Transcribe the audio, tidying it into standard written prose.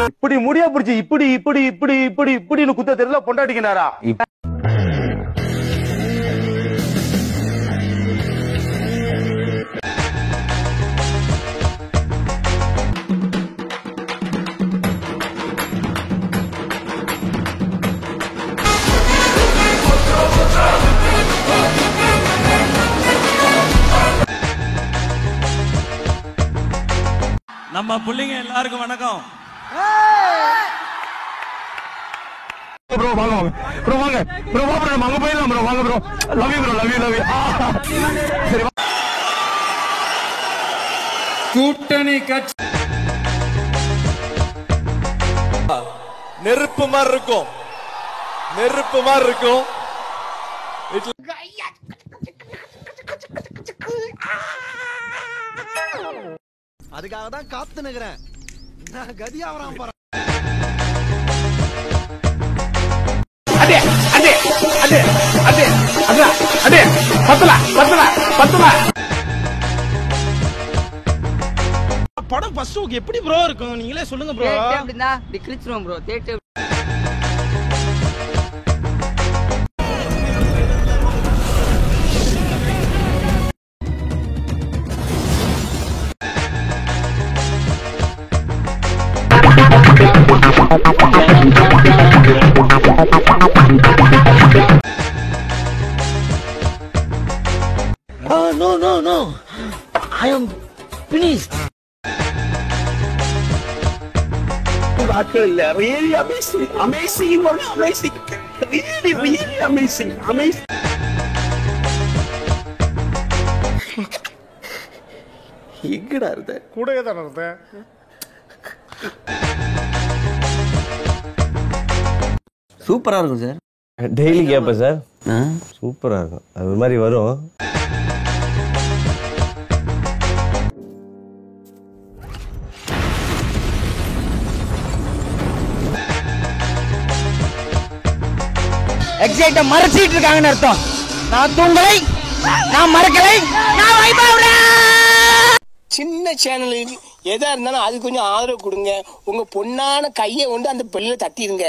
இப்படி முடியா பிடிச்சி இப்படி இப்படி இப்படி இப்படி இப்படின்னு குத்த தெரியல பொண்டாட்டிக்கினாரா? நம்ம புள்ளைங்க எல்லாருக்கும் வணக்கம். ப்ரோ வாங்க ப்ரோ வாங்க ப்ரோ வாங்க நம்ம அங்க போயிடலாம் ப்ரோ வாங்க bro love you bro love you love you சரி கூட்டணி கட்சி நெருப்பு மாதிரி இருக்கும், நெருப்பு மாதிரி இருக்கும். அதுக்காக தான் காத்து நிக்கிறேன். நான் கதியா வராம போறேன். அடே அடே அடே அடே அடே அடே பத்தல பத்தல பத்தல. படம் ஃபர்ஸ்ட் ஓகே எப்படி ப்ரோ இருக்கும் நீங்களே சொல்லுங்க ப்ரோ. அப்படினா டிக்ரிச்ரோம் bro theatre. No. I am finished. Really amazing, amazing, amazing, really amazing, amazing. எங்கடா இருந்த? கூடவே தான் இருந்தேன். சூப்பரா இருக்கும் சார். டெய்லி கேட்பேன் சார். சூப்பரா இருக்கும். அது ஒரு மாதிரி வரும். எக்ஸைட்ட மறைச்சிட்டு இருக்காங்கன்னு அர்த்தம். நான் தூங்கலை, நான் மறக்கலை, நான் வைபவரே. சின்ன சேனலுக்கு எதா இருந்தாலும் அது கொஞ்சம் ஆதரவு கொடுங்க. உங்க பொண்ணான கையை கொண்டு அந்த பெல்ல தட்டிடுங்க.